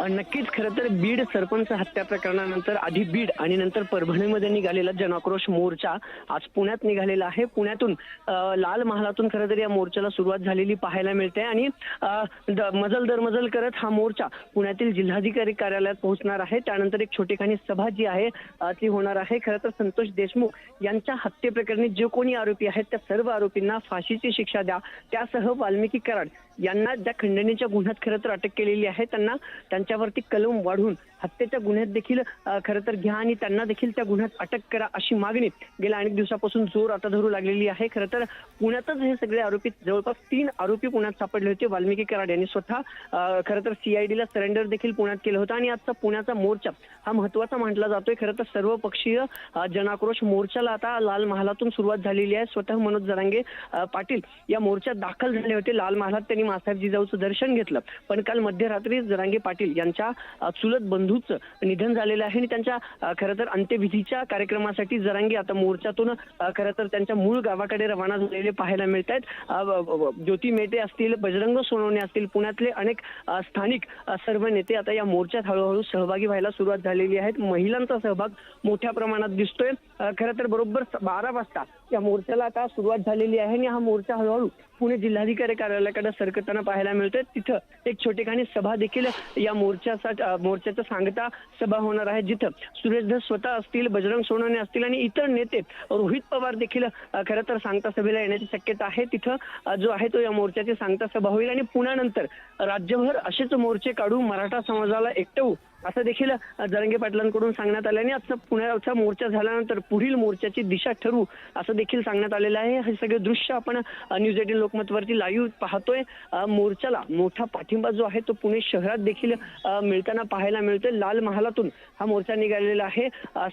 नक्कीच खरं तर बीड सरपंच हत्या प्रकरणानंतर आधी बीड आणि नंतर परभणीमध्ये निघालेला जनआक्रोश मोर्चा आज पुण्यात निघालेला आहे। पुण्यातून लाल महालातून खरं तर या मोर्चाला सुरुवात झालेली पाहायला मिळते आणि मजल दरमजल करत हा मोर्चा पुण्यातील जिल्हाधिकारी कार्यालयात पोहोचणार आहे। त्यानंतर एक छोटीखानी सभा जी आहे ती होणार आहे। खरं तर संतोष देशमुख यांच्या हत्येप्रकरणी जे कोणी आरोपी आहेत त्या सर्व आरोपींना फाशीची शिक्षा द्या, त्यासह वाल्मिकी कराड यांना ज्या खंडणीच्या गुन्ह्यात खरं तर अटक केलेली आहे त्यांना त्यांच्यावरती कलम वाढवून हत्येच्या गुन्ह्यात देखील खरं तर घ्या आणि त्यांना देखील त्या गुन्ह्यात अटक करा अशी मागणी गेल्या अनेक दिवसापासून जोर आता धरू लागलेली आहे। खरं तर पुण्यातच हे सगळे आरोपी जवळपास 3 आरोपी पुण्यात सापडले होते। वाल्मिकी कराड यांनी स्वतः खरं तर सीआयडीला सरेंडर देखील पुण्यात केलं होतं आणि आजचा पुण्याचा मोर्चा हा महत्त्वाचा मानला जातोय। खरं तर सर्वपक्षीय जनआक्रोश मोर्चाला आता लाल महालातून सुरुवात झालेली आहे। स्वतः मनोज जरांगे पाटील या मोर्चात दाखल झाले होते। लाल महालात त्यांनी मासाहेब जिजाऊचं दर्शन घेतलं, पण काल मध्यरात्री जरांगे पाटील यांच्या चुलत बंधूचं निधन झालेलं आहे आणि त्यांच्या खरं तर अंत्यविधीच्या कार्यक्रमासाठी जरांगे आता मोर्चातून खरं तर त्यांच्या मूळ गावाकडे रवाना झालेले पाहायला मिळत आहेत। ज्योती मेटे असतील, बजरंग सोनवणे असतील, पुण्यातले अनेक स्थानिक सर्व नेते आता या मोर्चात हळूहळू सहभागी व्हायला सुरुवात झालेली आहे। महिलांचा सहभाग मोठ्या प्रमाणात दिसतोय। खरं तर बरोबर 12 वाजता या मोर्चाला आता सुरुवात झालेली आहे आणि हा मोर्चा हळूहळू पुणे जिल्हाधिकारी कार्यालयाकडे सरकताना पाहायला मिळतोय। तिथं एक छोटीखानी सभा देखील या मोर्चाचं सांगता सभा होणार आहे, जिथं सुरेश धस स्वतः असतील, बजरंग सोनवणे असतील आणि इतर नेते, रोहित पवार देखील खरं तर सांगता सभेला येण्याची शक्यता आहे। तिथं जो आहे तो या मोर्चाची सांगता सभा होईल आणि पुण्यानंतर राज्यभर असेच मोर्चे काढू, मराठा समाजाला एकटवू असं देखील जरांगे पाटलांकडून सांगण्यात आल्याने आजचा पुण्याचा मोर्चा झाल्यानंतर पुढील मोर्चाची दिशा ठरवू असं देखील सांगण्यात आलेलं आहे। हे सगळे दृश्य आपण न्यूज 18 लोकमतवरती लाईव्ह पाहतोय। मोर्चाला मोठा पाठिंबा जो आहे तो पुणे शहरात देखील मिळताना पाहायला मिळतोय। लाल महालातून हा मोर्चा निघालेला आहे।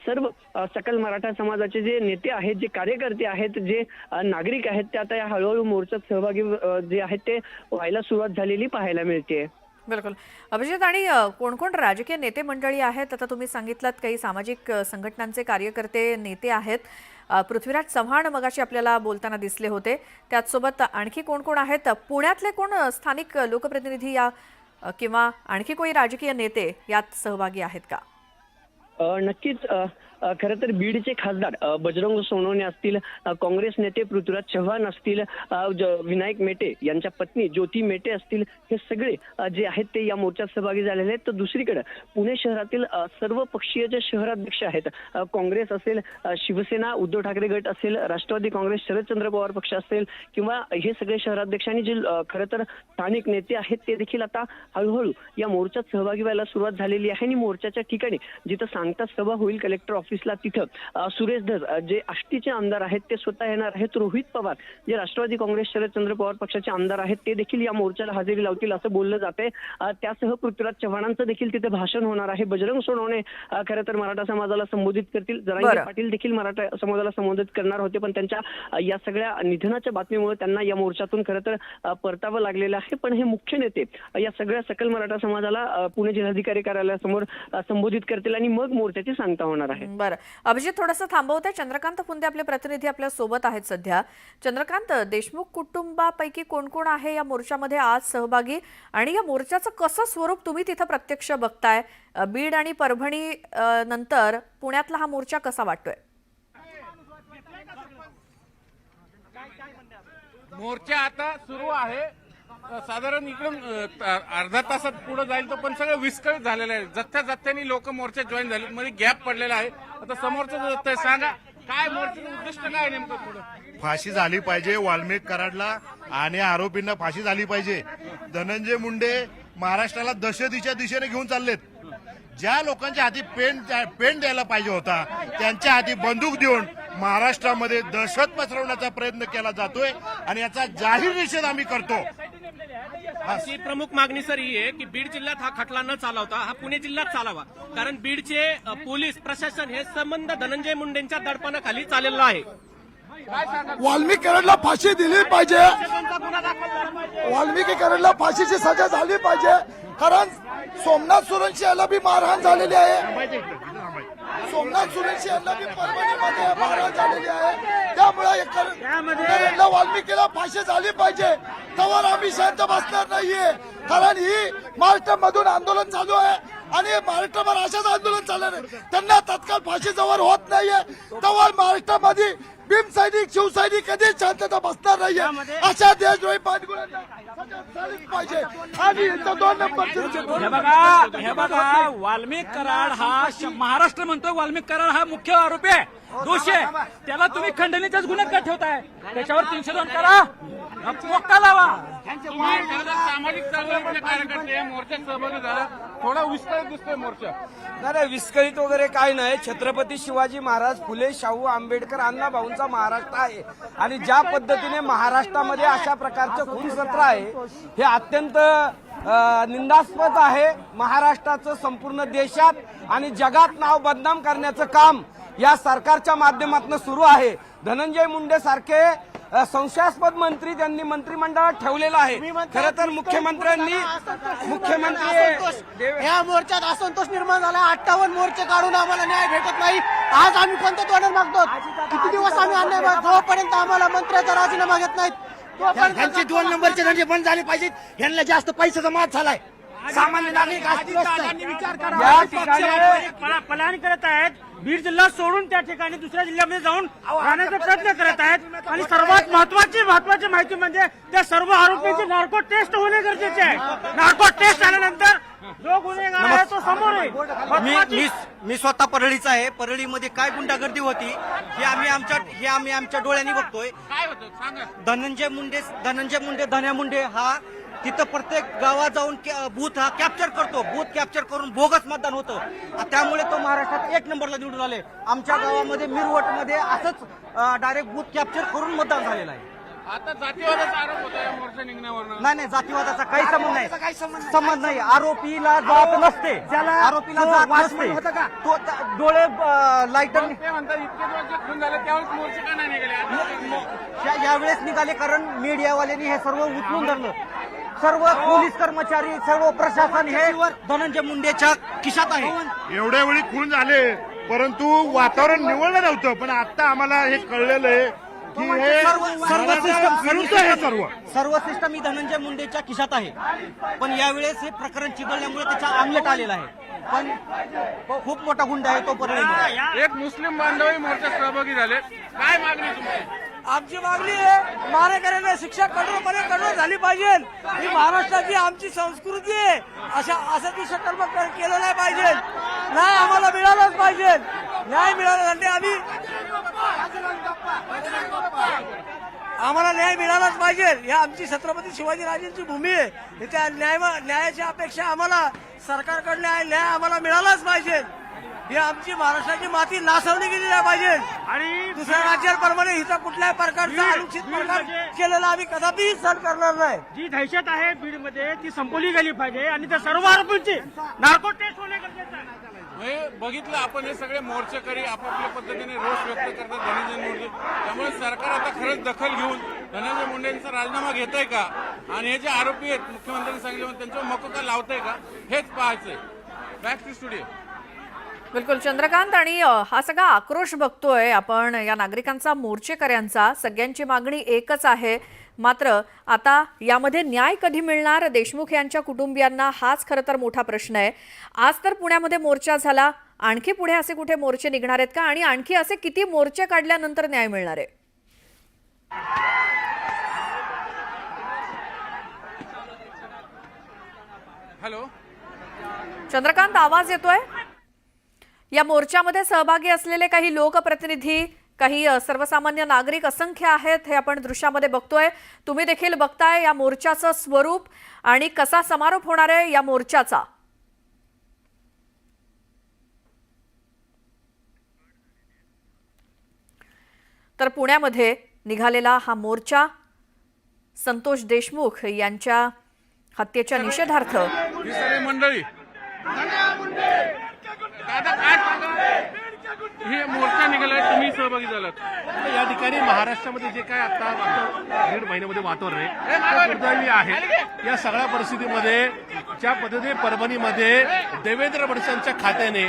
सर्व सकल मराठा समाजाचे जे नेते आहेत, जे कार्यकर्ते आहेत, जे नागरिक आहेत ते आता या हळूहळू मोर्चात सहभागी जे आहेत ते व्हायला सुरुवात झालेली पाहायला मिळते। बिलकुल अभिजित, आणि कोण कोण राजकीय नेते मंडळी आहेत? आता तुम्ही सांगितलात काही सामाजिक संघटनांचे कार्यकर्ते नेते आहेत। पृथ्वीराज चव्हाण मगाशी आपल्याला बोलताना दिसले होते, त्याचसोबत आणखी कोण कोण आहेत? पुण्यातले कोण स्थानिक लोकप्रतिनिधी या किंवा आणखी कोणी राजकीय नेते यात सहभागी आहेत का? नक्कीच खरं तर बीडचे खासदार बजरंग सोनवणे असतील, काँग्रेस नेते पृथ्वीराज चव्हाण असतील, विनायक मेटे यांच्या पत्नी ज्योती मेटे असतील, हे सगळे जे आहेत ते या मोर्चात सहभागी झालेले आहेत। तर दुसरीकडे पुणे शहरातील सर्व पक्षीय जे शहराध्यक्ष आहेत, काँग्रेस असेल, शिवसेना उद्धव ठाकरे गट असेल, राष्ट्रवादी काँग्रेस शरदचंद्र पवार पक्ष असेल किंवा हे सगळे शहराध्यक्ष आणि जे खरं तर स्थानिक नेते आहेत ते देखील आता हळूहळू या मोर्चात सहभागी व्हायला सुरुवात झालेली आहे। आणि मोर्चाच्या ठिकाणी जिथं सांगता सभा होईल कलेक्टर ऑफिसला, तिथं सुरेश धस जे आष्टीचे आमदार आहेत ते स्वतः येणार आहेत। रोहित पवार जे राष्ट्रवादी काँग्रेस शरदचंद्र पवार पक्षाचे आमदार आहेत ते देखील या मोर्चाला हजेरी लावतील असं बोललं जातंय। त्यासह पृथ्वीराज चव्हाणांचं देखील तिथे भाषण होणार आहे। बजरंग सोनवणे खरं तर मराठा समाजाला संबोधित करतील, जरांगे पाटील देखील मराठा समाजाला संबोधित करणार होते, पण त्यांच्या या सगळ्या निधनाच्या बातमीमुळे त्यांना या मोर्चातून खरं तर परतावं लागलेलं आहे। पण हे मुख्य नेते या सगळ्या सकल मराठा समाजाला पुणे जिल्हाधिकारी कार्यालयासमोर संबोधित करतील आणि मग मोर्चाची सांगता होणार आहे। बरं अभिजित, थोडंसं थांबवते। चंद्रकांत फुंदे आपले प्रतिनिधी आपल्या सोबत आहेत सध्या। चंद्रकांत, देशमुख कुटुंबापैकी कोण कोण आहे या मोर्चामध्ये आज सहभागी आणि या मोर्चाचं कसं स्वरूप तुम्ही तिथं प्रत्यक्ष बघताय? बीड आणि परभणी नंतर पुण्यातला हा मोर्चा कसा वाटतोय? मोर्चा आता सुरू आहे, साधारण इकडून अर्धा तासात पुढे जाईल तो, पण सगळं विस्कळीत झालेलं आहे। जथ्याने लोक मोर्चात जॉईन झाले, मध्ये गॅप पडलेला आहे। आता समोरचं जथ्थ आहे, सांगा काय मोर्चाचं उद्दिष्ट काय नेमकं? पुढे फाशी झाली पाहिजे वाल्मिक कराडला आणि आरोपींना फाशी झाली पाहिजे। धनंजय मुंडे महाराष्ट्राला दहशतीच्या दिशेने घेऊन चाललेत। ज्या लोकांच्या हाती पेन द्यायला पाहिजे होता त्यांच्या हाती बंदूक देऊन महाराष्ट्रामध्ये दहशत पसरवण्याचा प्रयत्न केला जातोय आणि याचा जाहीर निषेध आम्ही करतो। अशी प्रमुख मागणी सर ही आहे की बीड जिल्ह्यात हा खटला न चालवता हा पुणे जिल्ह्यात चालावा, कारण बीडचे पोलीस प्रशासन हे संबंध धनंजय मुंडेंच्या दडपणाखाली चाललेलं आहे। वाल्मिकी कराडला फाशी दिली पाहिजे, वाल्मिकी कराडला फाशीची सजा झाली पाहिजे, कारण सोमनाथ सुरवंशी याला बी मारहाण झालेली आहे। सोमनाथ सुरेश यांना बी परभणीमध्ये मारहाण झालेली आहे. त्यामुळे वाल्मिकीला फाशी झाली पाहिजे. तवर आम्ही शांत बसणार नाहीये, कारण ही महाराष्ट्रामधून आंदोलन चालू आहे आणि महाराष्ट्रभर अशाच आंदोलन चालणार आहे. त्यांना तत्काळ फाशी जवळ होत नाहीये तवर महाराष्ट्रामध्ये भीम सैनिक शिवसैनिक कधीच शांतता बसणार नाहीये. अशा देशद्रोही पाठगुळ्यांना सजा झालीच पाहिजे. आणि इथं 2 नंबर हे बघा वाल्मिक कराड हा महाराष्ट्र म्हणतोय वाल्मिक कराड हा मुख्य आरोपी आहे, दोषी आहे. त्याला तुम्ही खंडणीचाच गुन्हा का ठेवताय? त्याच्यावर 302 करा, मोक्का लावा. तुम्ही खरं तर सामाजिक चळवळीचे कार्यकर्ते मोर्चात सहभागी झाला, थोडा विस्कळीत दिसतोय मोर्चा. नाही विस्कळीत वगैरे काय नाही. छत्रपती शिवाजी महाराज, फुले, शाहू आंबेडकर, अण्णाभाऊंचा महाराष्ट्र आहे आणि ज्या पद्धतीने महाराष्ट्रामध्ये अशा प्रकारचं खून सत्र आहे हे अत्यंत निंदास्पद आहे. महाराष्ट्राचं संपूर्ण देशात आणि जगात नाव बदनाम करण्याचं काम या सरकारच्या माध्यमातून सुरू आहे. धनंजय मुंडे सारखे संशयास्पद मंत्री त्यांनी मंत्रिमंडळात ठेवलेला आहे. खरं तर मुख्यमंत्री या मोर्चात असंतोष निर्माण झाला. 58 मोर्चे काढून आम्हाला न्याय भेटत नाही. आज आम्ही कोणतं तोडण मागतो? किती दिवस आम्ही अन्याय जोपर्यंत आम्हाला मंत्र्याचा राजीनामा घेत नाहीत त्यांचे 2 नंबरचे धंदे बंद झाले पाहिजेत. यांना जास्त पैशाचा मात झालाय. सामान्य नागरिक पलायन करत आहेत. बीड जिल्हा सोडून त्या ठिकाणी दुसऱ्या जिल्ह्यामध्ये जाऊन राहण्याचा प्रयत्न करत आहेत. आणि सर्वात महत्वाची माहिती म्हणजे त्या सर्व आरोपींची नार्को टेस्ट होणे गरजेचे आहे. नार्को टेस्ट झाल्यानंतर जो गुन्हेगार आहे तो समोर येईल. मी स्वतः परळीचा आहे. परळीमध्ये काय गुंडागर्दी होती हे आम्ही आमच्या डोळ्यांनी बघतोय. काय होतं सांगा. धनंजय मुंडे धन्या मुंडे हा तिथं प्रत्येक गावात जाऊन बूथ हा कॅप्चर करतो. बूथ कॅप्चर करून बोगस मतदान होतं. त्यामुळे तो महाराष्ट्रात 1 नंबरला निवडून आले. आमच्या गावामध्ये मिरवटमध्ये असंच डायरेक्ट बूथ कॅप्चर करून मतदान झालेलं आहे. आता जातीवादाचा आरोप होता या मोर्चा निघण्यावर. नाही जातीवादाचा काही संबंध नाही. आरोपीला जात नसते. आरोपीला जात नसते. तो डोळे लाईटर ते म्हणतात इतके दिवस जे खून झाले त्यावेळेस मोर्चे का नाही निघाले? यावेळेस निघाले कारण मीडियावाल्यांनी हे सर्व उचलून धरलं. सर्व पोलीस कर्मचारी, सर्व प्रशासन हे धनंजय मुंडेच्या खिशात आहे. एवढ्या वेळी खून झाले परंतु वातावरण निवडलं नव्हतं. पण आता आम्हाला हे कळलेलं आहे की हे सर्व सिस्टम ही धनंजय मुंडेच्या खिशात आहे. पण यावेळेस हे प्रकरण चिघळल्यामुळे त्याच्या अंगलट आलेला आहे. पण खूप मोठा गुंड आहे तो परळीमध्ये. एक मुस्लिम बांधवही मोर्चात सहभागी झाले. काय मागणी तुमची? आमची मागणी आहे मारेकऱ्यांना शिक्षा कठोर झाली पाहिजे. ही महाराष्ट्राची आमची संस्कृती आहे. असं ती शकर्म केलं नाही पाहिजे. न्याय आम्हाला मिळालाच पाहिजे. न्याय मिळाल्यासाठी आम्हाला न्याय मिळालाच पाहिजे. या आमची छत्रपती शिवाजीराजांची भूमी आहे. त्या न्यायाची अपेक्षा आम्हाला सरकारकडे न्याय आम्हाला मिळालाच पाहिजे. ही आमची महाराष्ट्राची माती नासवली गेली नाही पाहिजे. आणि दुसऱ्या राज्यांप्रमाणे हिचा कुठल्याही प्रकारचा अनुचित प्रकार केलेला आम्ही कदापि सहन करणार नाही. जी दहशत आहे बीडमध्ये ती संपवली गेली पाहिजे आणि त्या सर्व आरोपींची नार्को टेस्ट होणे गरजेचं आहे. बघितलं आपण हे सगळे मोर्चेकरी आपापल्या पद्धतीने रोष व्यक्त करतात धनंजय मुंडे. त्यामुळे सरकार आता खरंच दखल घेऊन धनंजय मुंडेंचा राजीनामा घेत आहे का आणि हे जे आरोपी आहेत मुख्यमंत्र्यांनी सांगितलं त्यांच्यावर मकोका लावतंय का हेच पाहायचंय. Back to studio. बिलकुल चंद्रकांत. आणि हा सगळा आक्रोश बघतोय आपण या नागरिकांचा, मोर्चेकऱ्यांचा. सगळ्यांची मागणी एकच आहे. मात्र आता यामध्ये न्याय कधी मिळणार देशमुख यांच्या कुटुंबियांना, हाच खरं तर मोठा प्रश्न आहे. आज तर पुण्यामध्ये मोर्चा झाला. आणखी पुढे असे कुठे मोर्चे निघणार आहेत का? आणि आणखी असे किती मोर्चे काढल्यानंतर न्याय मिळणार आहे? हॅलो चंद्रकांत, आवाज येतोय? या मोर्चामध्ये सहभागी असलेले काही लोकप्रतिनिधी, काही सर्वसामान्य नागरिक असंख्य आहेत. हे आपण दृश्यामध्ये बघतोय. तुम्ही देखील बघताय या मोर्चाचं स्वरूप आणि कसा समारोप होणार आहे या मोर्चाचा. तर पुण्यामध्ये निघालेला हा मोर्चा संतोष देशमुख यांच्या हत्येच्या निषेधार्थ ही सगळी मंडळी दादा काय सांगा हे मोर्चा निघालाय, तुम्ही सहभागी झालात. या ठिकाणी महाराष्ट्रामध्ये जे काय आता 1.5 महिन्यामध्ये वातावरण आहे ते दुर्दैवी आहे. या सगळ्या परिस्थितीमध्ये ज्या पद्धतीने परभणीमध्ये देवेंद्र फडणवीसांच्या खात्याने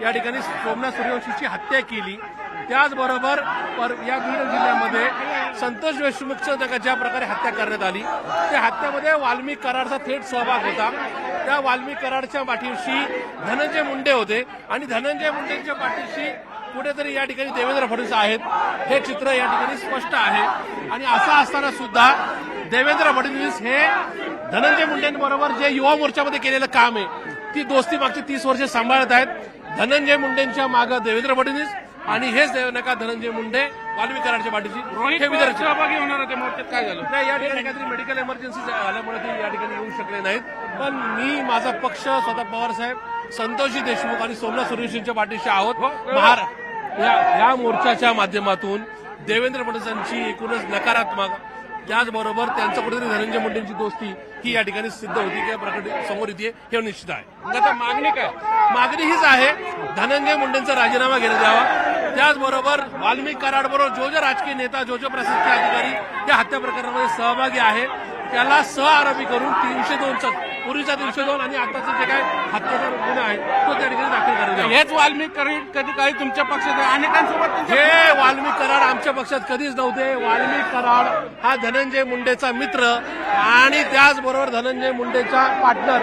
या ठिकाणी सोमनाथ सूर्यवंशीची हत्या केली. त्याचबरोबर या बीड जिल्ह्यामध्ये संतोष देशमुखचं ज्या प्रकारे हत्या करण्यात आली, त्या हत्येमध्ये वाल्मिक कराडचा थेट सहभाग होता. त्या वाल्मिक कराडच्या पाठीशी धनंजय मुंडे होते आणि धनंजय मुंडेंच्या पाठीशी कुठेतरी या ठिकाणी देवेंद्र फडणवीस आहेत. हे चित्र या ठिकाणी स्पष्ट आहे. आणि असं असताना सुद्धा देवेंद्र फडणवीस हे धनंजय मुंडेंबरोबर जे युवा मोर्चामध्ये केलेलं काम आहे, ती दोस्ती मागची 30 वर्ष सांभाळत आहेत. धनंजय मुंडेंच्या मागे देवेंद्र फडणवीस आणि हेच नका धनंजय मुंडे वाल्मिक कराडच्या पाठीशी. हे विचार सहभागी होणार होते मोर्चात, काय झालं? नाही, या ठिकाणी काहीतरी मेडिकल इमर्जन्सी झाल्यामुळे ते या ठिकाणी येऊ शकले नाहीत. पण मी, माझा पक्ष, स्वतः पवार साहेब, संतोषजी देशमुख आणि सोमनाथ सूर्यवंशींच्या पाठीशी आहोत. या मोर्चाच्या माध्यमातून देवेंद्र फडणवीसांची एकूणच नकारात्मक, त्याचबरोबर त्यांचं कुठेतरी धनंजय मुंडेंची दोस्ती ही या ठिकाणी सिद्ध होती किंवा प्रकट समोर येते हे निश्चित आहे. आता मागणी काय? मागणी हीच आहे, धनंजय मुंडेंचा राजीनामा घेण्यात यावा. त्याचबरोबर वाल्मिक कराडबरोबर जो राजकीय नेता, जो प्रशासकीय अधिकारी या हत्या प्रकरणामध्ये सहभागी आहे, त्याला सह आरोपी करून 302 पूर्वीचा 302 आणि आताचं जे काय हत्याचा गुन्हा आहे तो त्या ठिकाणी दाखल करण्यात यावा. हेच वाल्मिक कराड कधी काही तुमच्या पक्षात अनेकांसोबत हे वाल्मिक कराड आमच्या पक्षात कधीच नव्हते. वाल्मिक कराड हा धनंजय मुंडेचा मित्र आणि त्याचबरोबर धनंजय मुंडेचा पार्टनर,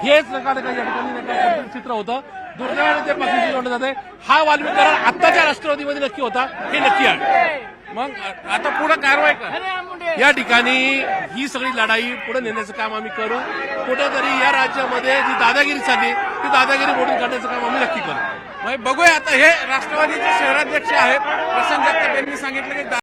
हेच नका या ठिकाणी चित्र होतं. दुर्दैवाने ते पक्षाशी जोडलं जाते. हा वाल्मिक कराड आत्ताच्या राष्ट्रवादीमध्ये नक्की होता, हे नक्की आहे. मग आता पुढे कारवाई कर. या ठिकाणी ही सगळी लढाई पुढे नेण्याचं काम आम्ही करू. कुठेतरी या राज्यामध्ये जी दादागिरी चालली ती दादागिरी मोडून काढण्याचं काम आम्ही नक्की करू. बघूया आता. हे राष्ट्रवादीचे शहराध्यक्ष आहेत प्रशांत जगताप यांनी सांगितलं की